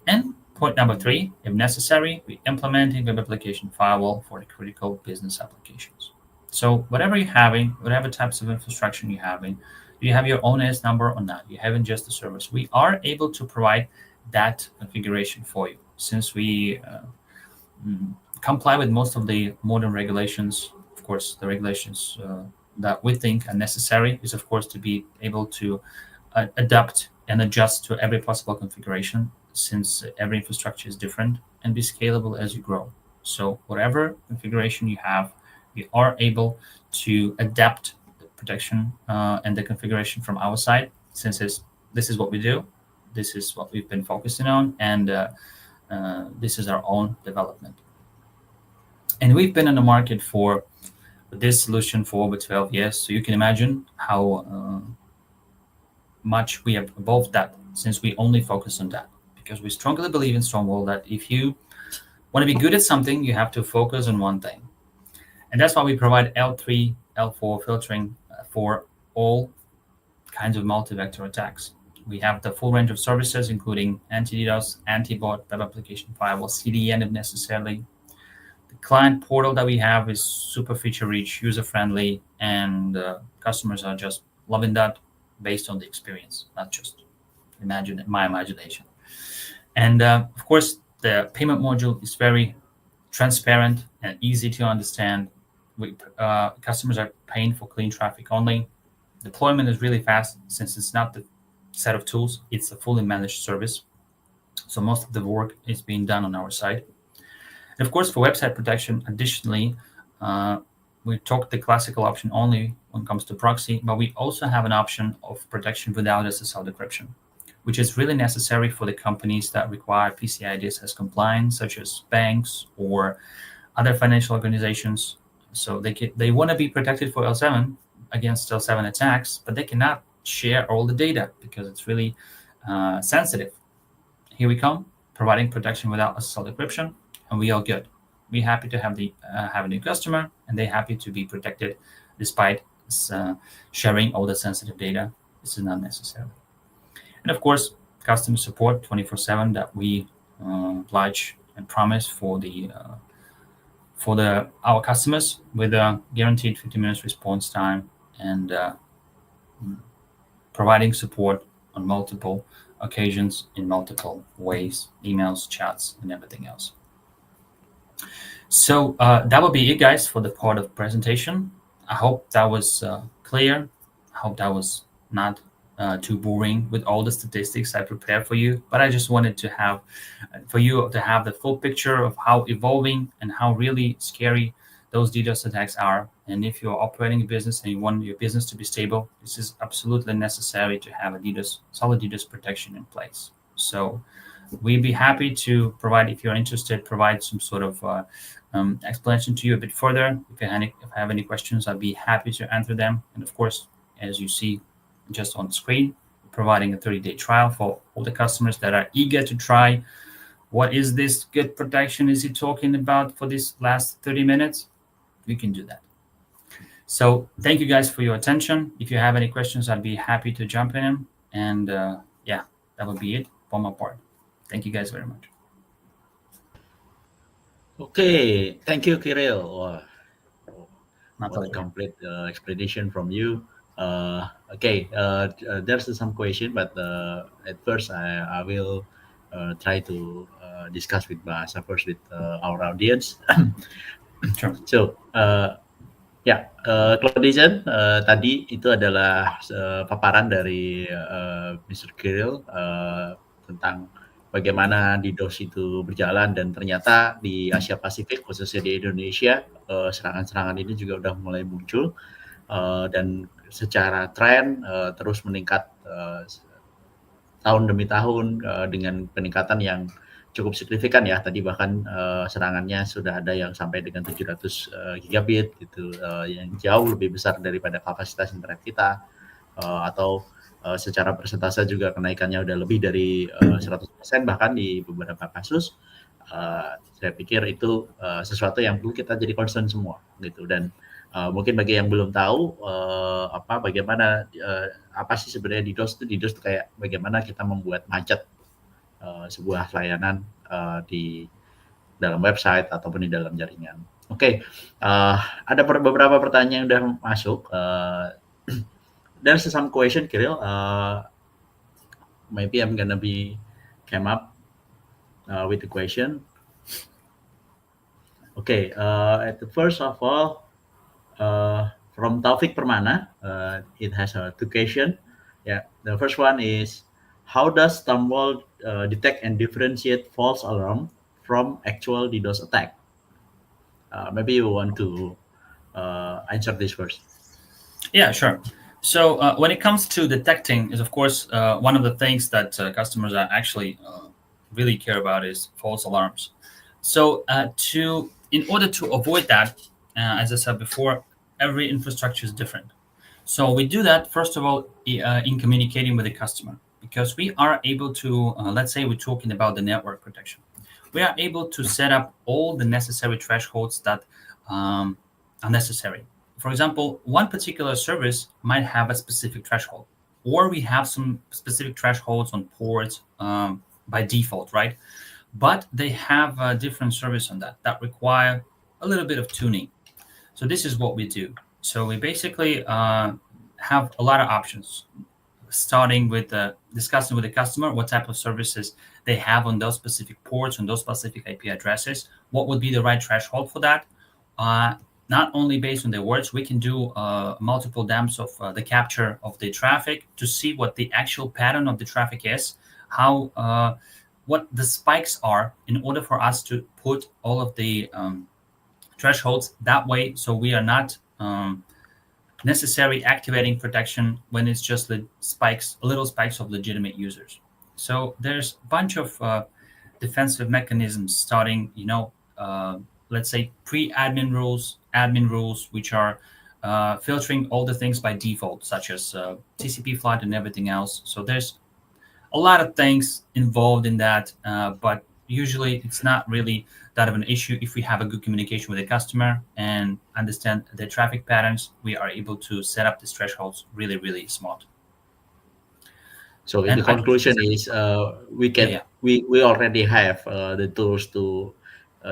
And point number 3, if necessary, we're implementing web application firewall for the critical business applications. So whatever you're having, whatever types of infrastructure you're having, do you have your own AS number or not? You haven't just the service. We are able to provide that configuration for you, since we comply with most of the modern regulations. Of course, the regulations that we think are necessary is, of course, to be able to adapt and adjust to every possible configuration, since every infrastructure is different, and be scalable as you grow. So whatever configuration you have, we are able to adapt the protection and the configuration from our side, since this is what we do. This is what we've been focusing on, and this is our own development. And we've been in the market for this solution for over 12 years. So you can imagine how much we have evolved that since we only focus on that, because we strongly believe in StormWall that if you want to be good at something, you have to focus on one thing. And that's why we provide L3, L4 filtering for all kinds of multi-vector attacks. We have the full range of services, including anti-DDoS, anti-bot, web application firewall, CDN if necessary. The client portal that we have is super feature-rich, user-friendly, and customers are just loving that based on the experience, not just my imagination. And of course, the payment module is very transparent and easy to understand. Customers are paying for clean traffic only. Deployment is really fast since it's not the set of tools, it's a fully managed service. So most of the work is being done on our side. And of course, for website protection, additionally, we talked the classical option only when it comes to proxy, but we also have an option of protection without SSL decryption, which is really necessary for the companies that require PCI DSS compliance, such as banks or other financial organizations. So they want to be protected for L7 against L7 attacks, but they cannot share all the data because it's really sensitive. Here we come, providing protection without SSL decryption, and we are good. We're happy to have a new customer, and they're happy to be protected despite sharing all the sensitive data. This is not necessary. And of course, customer support 24/7 that we pledge and promise for our customers with a guaranteed 50 minutes response time and providing support on multiple occasions in multiple ways, emails, chats, and everything else. So that will be it, guys, for the part of presentation. I hope that was clear. I hope that was not too boring with all the statistics I prepared for you, but I just wanted to have for you to have the full picture of how evolving and how really scary those DDoS attacks are. And if you're operating a business and you want your business to be stable, this is absolutely necessary to have a solid DDoS protection in place. So we'd be happy to provide, if you're interested, provide some sort of explanation to you a bit further. If I have any questions, I'd be happy to answer them. And of course, as you see just on the screen, providing a 30-day trial for all the customers that are eager to try. What is this good protection is he talking about for this last 30 minutes? We can do that. So thank you guys for your attention. If you have any questions, I'd be happy to jump in them. And yeah, that would be it for my part. Thank you guys very much. Okay, thank you, Kirill. What a complete explanation from you. Okay, there's some question, but at first I will try to discuss with Bahasa first with our audience. Sure. So, Claudian, tadi itu adalah paparan dari Mr. Kirill tentang bagaimana DDoS itu berjalan, dan ternyata di Asia Pasifik, khususnya di Indonesia, serangan-serangan ini juga udah mulai muncul dan secara tren terus meningkat tahun demi tahun dengan peningkatan yang cukup signifikan ya. Tadi bahkan serangannya sudah ada yang sampai dengan 700 gigabit gitu, yang jauh lebih besar daripada kapasitas internet kita, atau secara persentase juga kenaikannya udah lebih dari 100% bahkan di beberapa kasus. Saya pikir itu sesuatu yang perlu kita jadi concern semua gitu. Dan mungkin bagi yang belum tahu bagaimana apa sih sebenarnya DDoS itu kayak bagaimana kita membuat macet sebuah layanan di dalam website ataupun di dalam jaringan. Oke, ada beberapa pertanyaan yang udah masuk. There's some question, Kirill. Maybe I'm gonna came up with the question. Okay, at the first of all, from Taufik Permana, it has two questions. Yeah, the first one is, how does StormWall detect and differentiate false alarm from actual DDoS attack? Maybe you want to answer this first. Yeah, sure. So when it comes to detecting, is of course one of the things that customers are actually really care about is false alarms. So in order to avoid that, as I said before, every infrastructure is different. So we do that, first of all, in communicating with the customer, because we are able to, let's say we're talking about the network protection. We are able to set up all the necessary thresholds that are necessary. For example, one particular service might have a specific threshold, or we have some specific thresholds on ports by default, right? But they have a different service on that require a little bit of tuning. So this is what we do. So we basically have a lot of options, starting with discussing with the customer what type of services they have on those specific ports, on those specific IP addresses, what would be the right threshold for that. Not only based on their words, we can do multiple dams of the capture of the traffic to see what the actual pattern of the traffic is, how what the spikes are, in order for us to put all of the thresholds that way, so we are not necessarily activating protection when it's just little spikes of legitimate users. So there's a bunch of defensive mechanisms, starting, let's say pre-admin rules, admin rules, which are filtering all the things by default, such as TCP flood and everything else. So there's a lot of things involved in that, but usually it's not really that of an issue. If we have a good communication with the customer and understand their traffic patterns, we are able to set up these thresholds really, really smart. So And the conclusion is we already have the tools to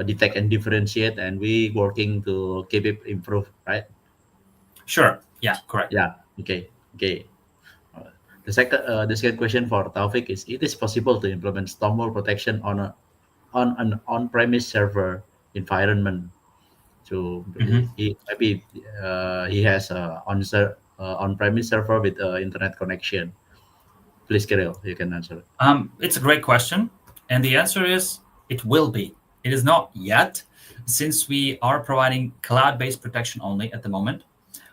detect and differentiate, and we working to keep it improve, right? Sure. Yeah, correct. Yeah. Okay. The second question for Taufik is: it is possible to implement StormWall protection on an on-premise server environment? So maybe he has a on-premise server with internet connection. Please, Kirill, you can answer. It's a great question, and the answer is it will be. It is not yet, since we are providing cloud-based protection only at the moment.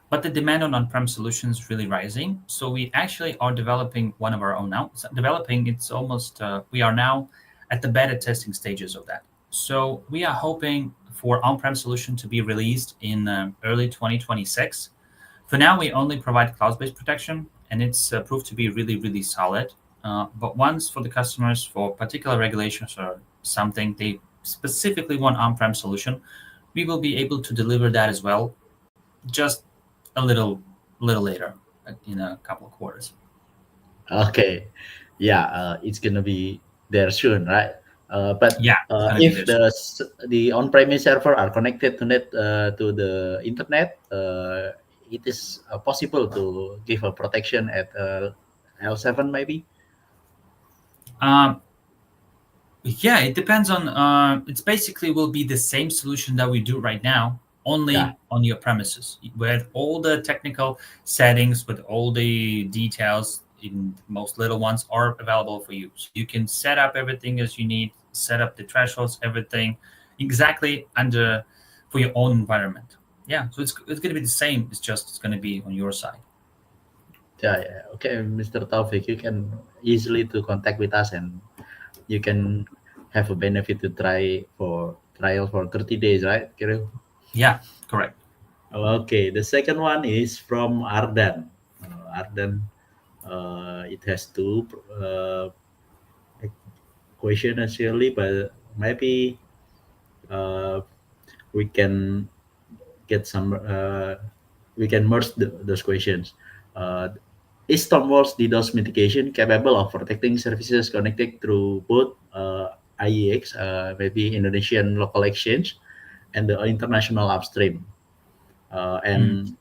But the demand on on-prem solutions is really rising. So we actually are developing one of our own now. It's almost, we are now at the beta testing stages of that. So we are hoping for on-prem solution to be released in early 2026. For now, we only provide cloud-based protection, and it's proved to be really, really solid. But once for the customers, for particular regulations or something, they specifically want on-prem solution, we will be able to deliver that as well, just a little later, in a couple of quarters. Okay, yeah, it's gonna be there soon, right? But Yeah, if the on-premise server are connected to the internet, it is possible to give a protection at L7 maybe. Yeah, it depends on. It's basically will be the same solution that we do right now, only on your premises, with all the technical settings, with all the details. In most little ones are available for you, so you can set up everything as you need, set up the thresholds, everything exactly for your own environment. Yeah, so it's going to be the same. It's going to be on your side. Yeah. Okay, Mr. Taufik, you can easily to contact with us, and you can have a benefit to trial for 30 days, right, Kirill? Yeah, correct. Okay, the second one is from Ardan. Ardan, it has two question actually, but maybe we can get some. We can merge those questions. Is StormWall's DDoS mitigation capable of protecting services connected through both IEX, maybe Indonesian local exchange, and the international upstream? And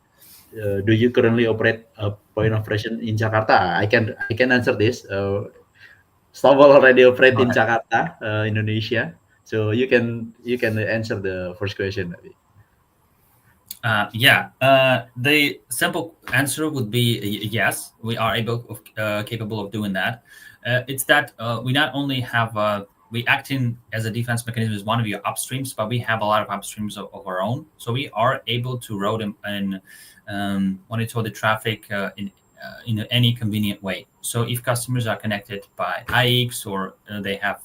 do you currently operate a point of operation in Jakarta? I can answer this. StormWall already operate in Jakarta, Indonesia. So you can answer the first question. The simple answer would be yes. We are capable of doing that. It's that we not only have we act in as a defense mechanism as one of your upstreams, but we have a lot of upstreams of our own. So we are able to route and monitor the traffic in in any convenient way. So if customers are connected by IX or they have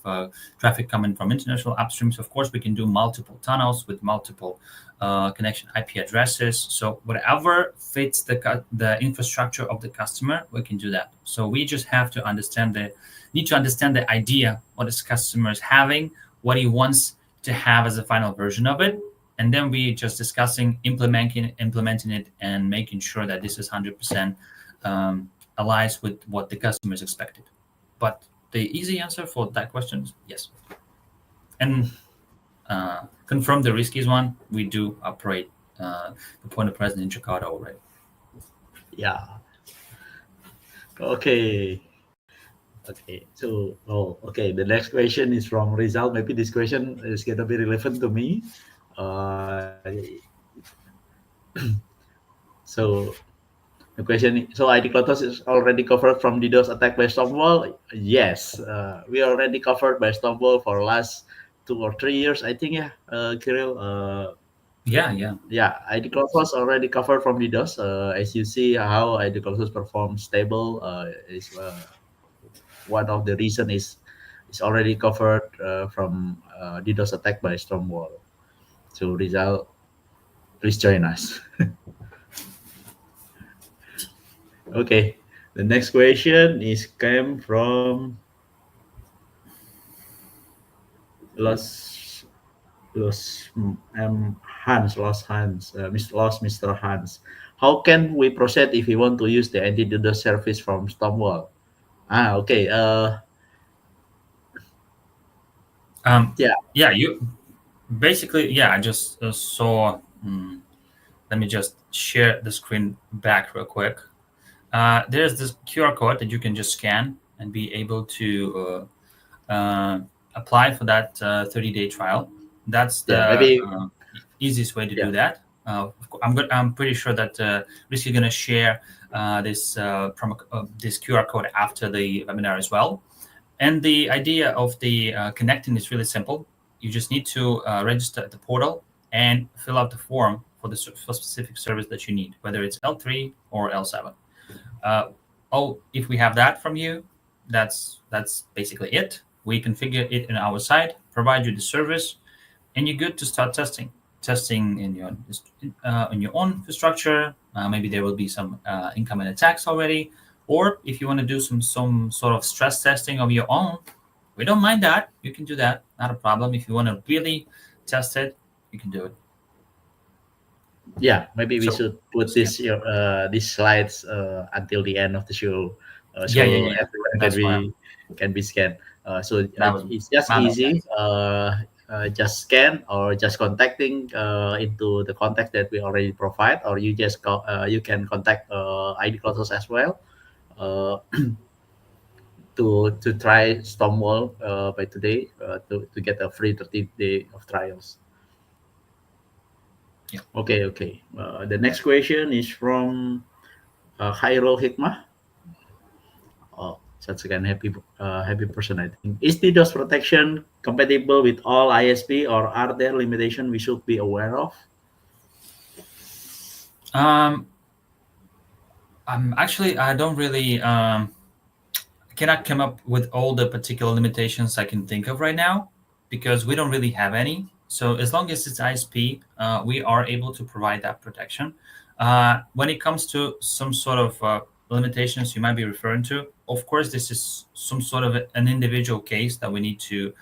traffic coming from international upstreams, of course, we can do multiple tunnels with multiple connection IP addresses. So whatever fits the infrastructure of the customer, we can do that. So we just have to understand the idea, what is customers having, what he wants to have as a final version of it. And then we just discussing implementing it and making sure that this is 100% aligns with what the customer is expected. But the easy answer for that question is yes. And confirm the riskiest one, we do operate the point of presence in Jakarta already. Yeah. Okay. So, the next question is from Rizal. Maybe this question is going to be relevant to me. So the question, so IDCloudHost is already covered from DDoS attack by StormWall? Yes, we already covered by StormWall for last 2 or 3 years, I think, Kirill. Yeah. IDCloudHost already covered from DDoS. As you see how IDCloudHost performs stable is one of the reason is already covered from DDoS attack by StormWall. So Rizal, please join us. Okay, the next question came from Mr. Hans. How can we proceed if we want to use the anti-DDoS service from StormWall? Okay. You basically, I just saw. Let me just share the screen back real quick. There's this QR code that you can just scan and be able to apply for that 30-day trial. That's the easiest way to do that. I'm pretty sure that Rizky is going to share this QR code after the webinar as well. And the idea of the connecting is really simple. You just need to register at the portal and fill out the form for the specific service that you need, whether it's L3 or L7. If we have that from you, that's basically it. We configure it in our side, provide you the service, and you're good to start testing in your own infrastructure. Maybe there will be some incoming attacks already, or if you want to do some sort of stress testing of your own, we don't mind that. You can do that, not a problem. If you want to really test it, you can do it. Yeah, maybe we should put these slides until the end of the show, so everyone can be scanned. So it's just easy. Just scan or just contacting into the contact that we already provide, or you just you can contact IDCloudHost as well to try StormWall by today to get a free 30-day of trials. Yeah. Okay. The next question is from Khairul Hikmah. Such again happy person, I think. Is DDoS protection compatible with all ISP, or are there limitations we should be aware of? Actually, I don't really cannot come up with all the particular limitations I can think of right now, because we don't really have any. So as long as it's ISP, we are able to provide that protection. When it comes to some sort of limitations you might be referring to, of course, this is some sort of an individual case that we need to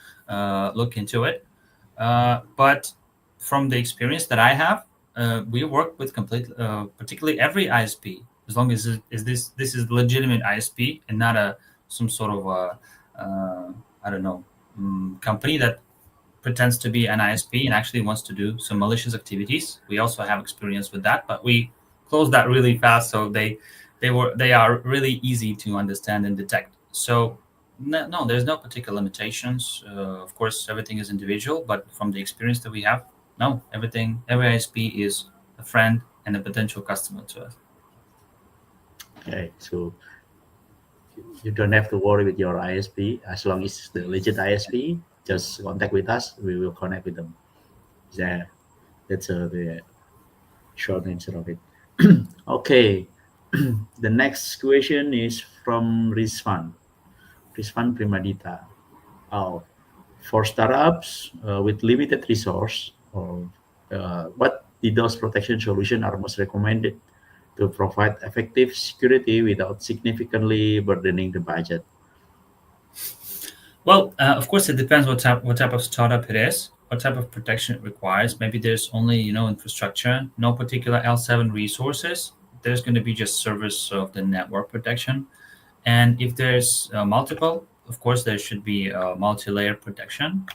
look into it. But from the experience that I have, we work with particularly every ISP, as long as this is legitimate ISP and not some sort of company that pretends to be an ISP and actually wants to do some malicious activities. We also have experience with that, but we closed that really fast, so they are really easy to understand and detect. So no, there's no particular limitations. Of course, everything is individual, but from the experience that we have, no, every ISP is a friend and a potential customer to us. Okay, so you don't have to worry with your ISP as long as it's the legit ISP. Just contact with us. We will connect with them. Yeah, that's the short answer of it. Okay, The next question is from Rizvan Primadita. Oh, for startups with limited resource, what DDoS protection solution are most recommended to provide effective security without significantly burdening the budget? Well, of course, it depends what type of startup it is, what type of protection it requires. Maybe there's only infrastructure, no particular L7 resources. There's going to be just service of the network protection. And if there's multiple, of course, there should be multi-layer protection.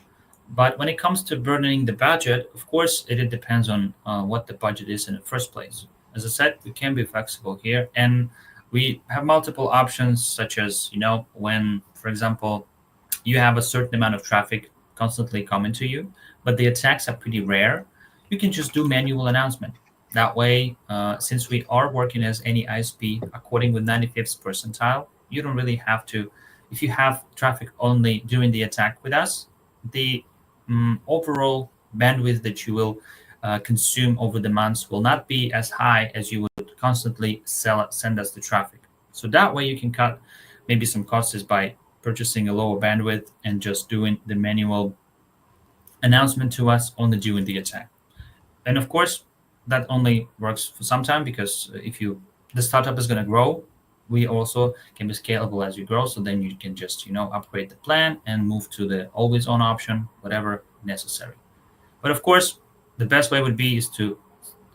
But when it comes to burdening the budget, of course, it depends on what the budget is in the first place. As I said, we can be flexible here, and we have multiple options, such as when, for example, you have a certain amount of traffic constantly coming to you, but the attacks are pretty rare. You can just do manual announcement. That way, since we are working as any ISP according with 95th percentile, you don't really have to. If you have traffic only during the attack with us, the overall bandwidth that you will consume over the months will not be as high as you would constantly send us the traffic. So that way you can cut maybe some costs by purchasing a lower bandwidth and just doing the manual announcement to us only during the attack. And of course, that only works for some time, because if the startup is going to grow, we also can be scalable as you grow. So then you can just upgrade the plan and move to the always on option, whatever necessary. But of course, the best way would be is to,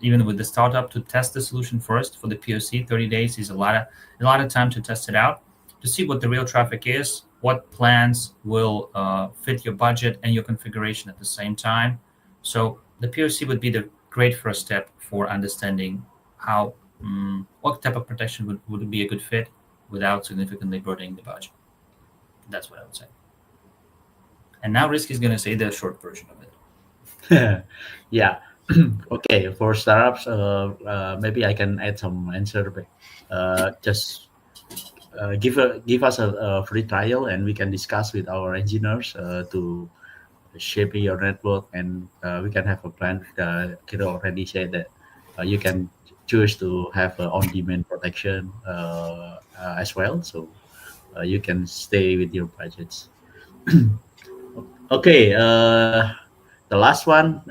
even with the startup, to test the solution first for the POC. 30 days is a lot of time to test it out, to see what the real traffic is, what plans will fit your budget and your configuration at the same time. So the POC would be the great first step for understanding how what type of protection would be a good fit without significantly burdening the budget. That's what I would say. And now Risk is going to say the short version of it. Yeah. Okay. For startups, maybe I can add some answer. Just give us a free trial, and we can discuss with our engineers to shape your network, and we can have a plan. Kira already said that you can choose to have on-demand protection as well, so you can stay with your budgets. Okay, the last one.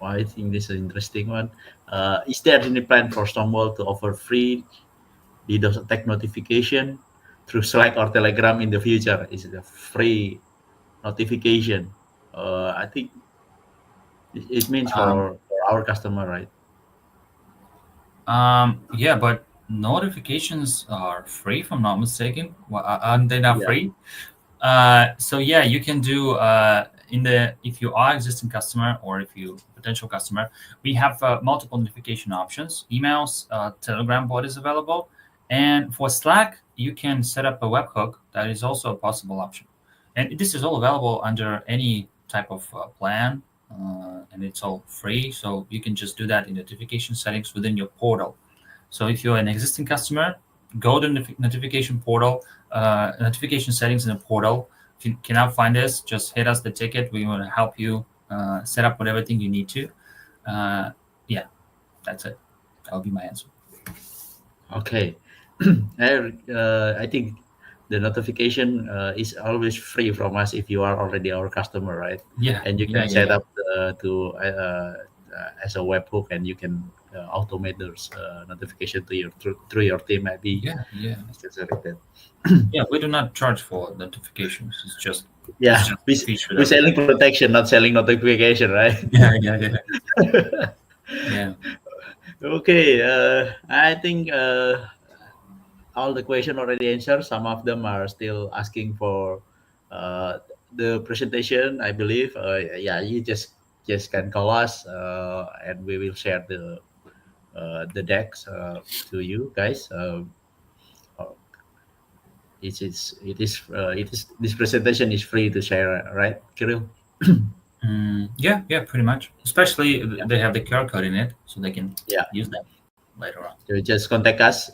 I think this is an interesting one. Is there any plan for StormWall to offer free DDoS attack notification through Slack or Telegram in the future? Is it a free notification? I think it means for our customer, right? Yeah, but notifications are free, if I'm not mistaken. Well, aren't they not free? So yeah, you can do if you are existing customer or if you potential customer, we have multiple notification options. Emails, Telegram bot is available, and for Slack, you can set up a webhook. That is also a possible option, and this is all available under any type of plan, and it's all free. So you can just do that in notification settings within your portal. So if you're an existing customer, go to the notification portal, notification settings in the portal. If you cannot find this, just hit us the ticket. We want to help you set up whatever thing you need to. Yeah, that's it. That'll be my answer. Okay. I think the notification is always free from us if you are already our customer, right? Yeah. And you can set up as a webhook, and you can automate those notification to through your team, maybe. Yeah. Things like that. Yeah, we do not charge for notifications. It's just we're selling protection, not selling notification, right? Yeah. Okay, I think all the question already answered. Some of them are still asking for the presentation, I believe. You just can call us, and we will share the decks to you guys. This presentation is free to share, right, Kirill? Yeah, pretty much. Especially they have the QR code in it, so they can use that later on. So just contact us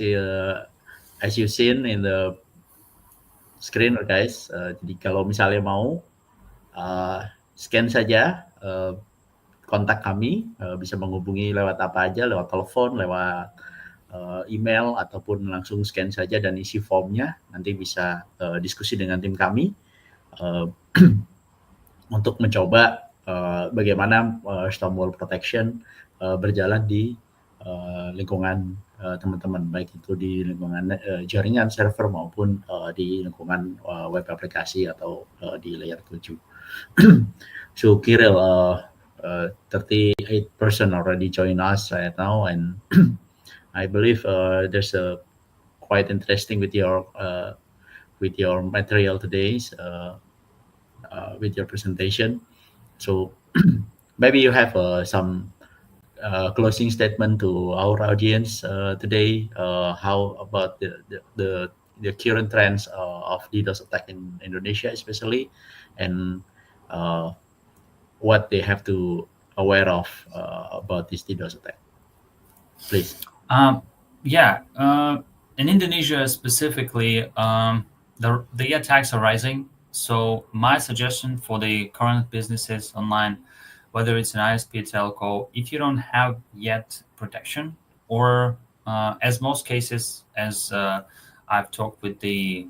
as you've seen in the screen, guys. Jadi kalau misalnya mau scan saja kontak kami, bisa menghubungi lewat apa aja, lewat telepon, lewat email ataupun langsung scan saja dan isi formnya, nanti bisa diskusi dengan tim kami untuk mencoba bagaimana StormWall Protection berjalan di lingkungan teman-teman, baik itu di lingkungan jaringan server maupun di lingkungan web aplikasi atau di layer 7. So Kirill, 38% already join us right now, and I believe there's a quite interesting with your material today, with your presentation. So maybe you have some closing statement to our audience today. How about the current trends of DDoS attack in Indonesia, especially, and what they have to aware of about this DDoS attack, please. In Indonesia specifically, the attacks are rising. So my suggestion for the current businesses online, whether it's an ISP, telco, if you don't have yet protection, or as most cases, as I've talked with a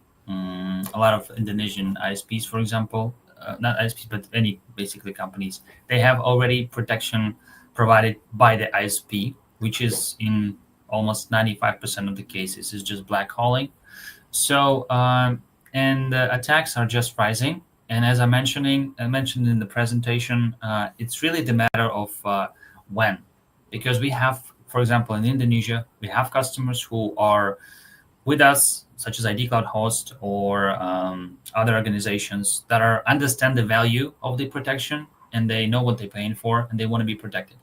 lot of Indonesian ISPs, for example, not ISPs, but any basically companies, they have already protection provided by the ISP, which is in almost 95% of the cases is just black hauling. So and the attacks are just rising. And as I mentioned in the presentation, it's really the matter of when, because we have, for example, in Indonesia, we have customers who are with us, such as IDCloudHost or other organizations that understand the value of the protection, and they know what they're paying for, and they want to be protected.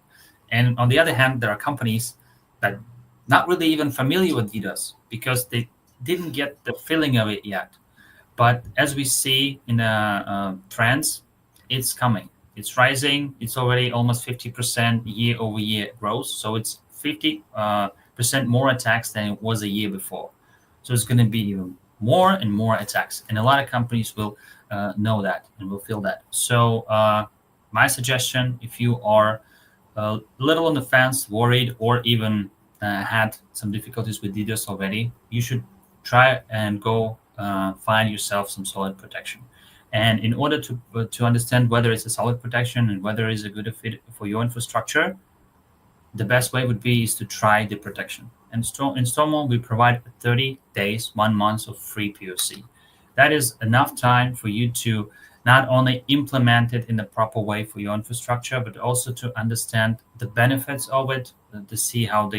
And on the other hand, there are companies that not really even familiar with DDoS because they didn't get the feeling of it yet. But as we see in the trends, it's coming. It's rising. It's already almost 50% year-over-year growth. So it's 50% more attacks than it was a year before. So it's going to be even more and more attacks. And a lot of companies will know that and will feel that. So my suggestion, if you are a little on the fence, worried, or even had some difficulties with DDoS already, you should try and go find yourself some solid protection. And in order to understand whether it's a solid protection and whether it's a good fit for your infrastructure, the best way would be is to try the protection. And in StormWall, we provide 30 days, 1 month of free POC. That is enough time for you to not only implement it in the proper way for your infrastructure, but also to understand the benefits of it, to see how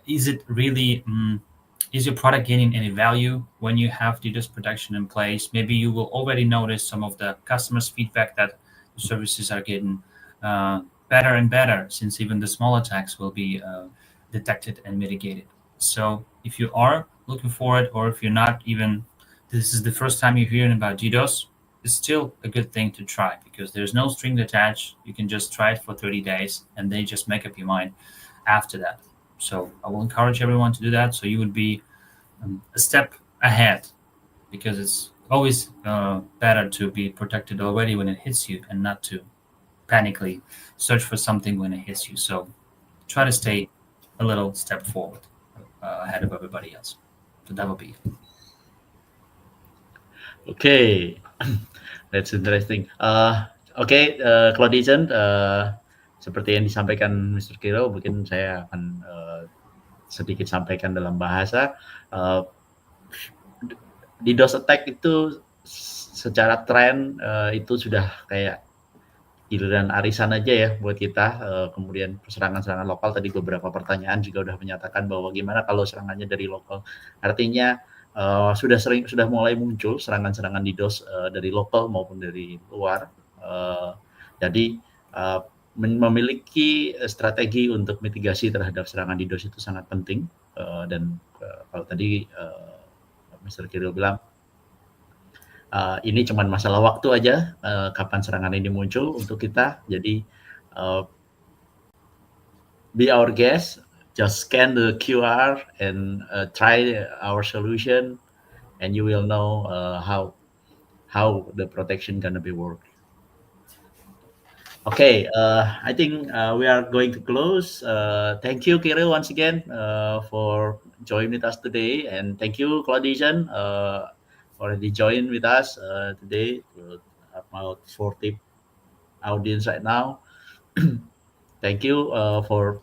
is it really, is your product gaining any value when you have DDoS protection in place? Maybe you will already notice some of the customers' feedback that the services are getting better and better, since even the small attacks will be detected and mitigated. So if you are looking for it, or if you're not even, this is the first time you're hearing about DDoS, it's still a good thing to try, because there's no string attached. You can just try it for 30 days and then just make up your mind after that. So I will encourage everyone to do that, so you would be a step ahead, because it's always better to be protected already when it hits you and not to panically search for something when it hits you. So try to stay a little step forward ahead of everybody else. So that will be it. Okay, that's interesting. Claudison, seperti yang disampaikan Mr. Kiro, mungkin saya akan sedikit sampaikan dalam bahasa. DDoS attack itu secara tren itu sudah kayak giliran arisan aja ya buat kita. Kemudian serangan-serangan lokal, tadi beberapa pertanyaan juga udah menyatakan bahwa gimana kalau serangannya dari lokal. Artinya sudah mulai muncul serangan-serangan DDoS dari lokal maupun dari luar. Jadi memiliki strategi untuk mitigasi terhadap serangan DDoS itu sangat penting. Dan kalau tadi Mr. Kirill bilang, ini cuma masalah waktu aja kapan serangan ini muncul untuk kita. Jadi be our guest, just scan the QR and try our solution, and you will know how the protection gonna be work. Okay, I think we are going to close. Thank you, Kirill, once again for joining with us today, and thank you, Claudician, already joined with us today. About 40 audience right now. Thank you for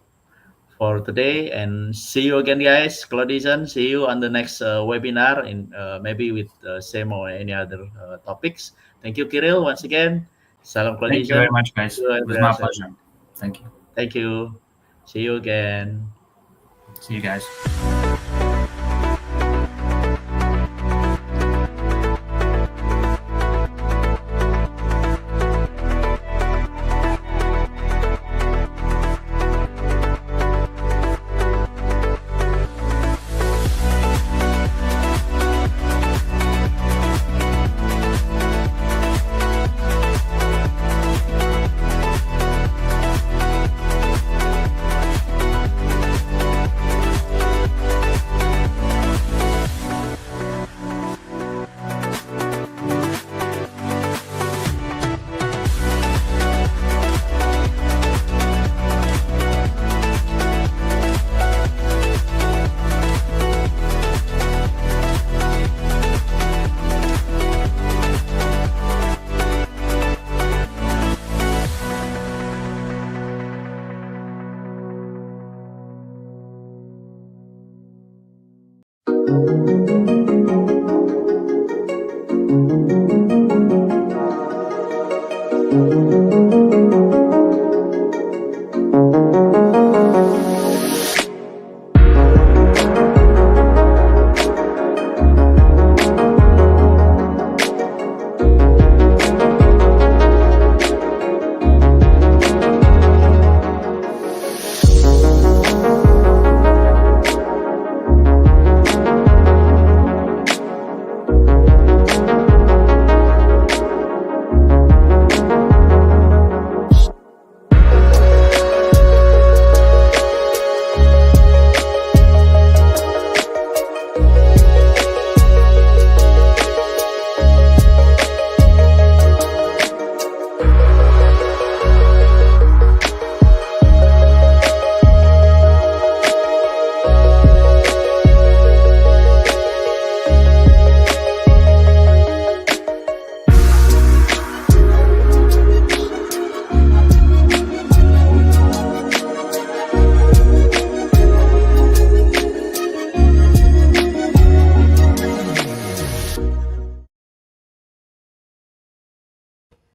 today, and see you again, guys. Claudician, see you on the next webinar, in maybe with same or any other topics. Thank you, Kirill, once again. Salam Thank you very Claudician. much, Thank guys. you, It was my everyone. pleasure. Thank you. Thank you. See you again. See you guys.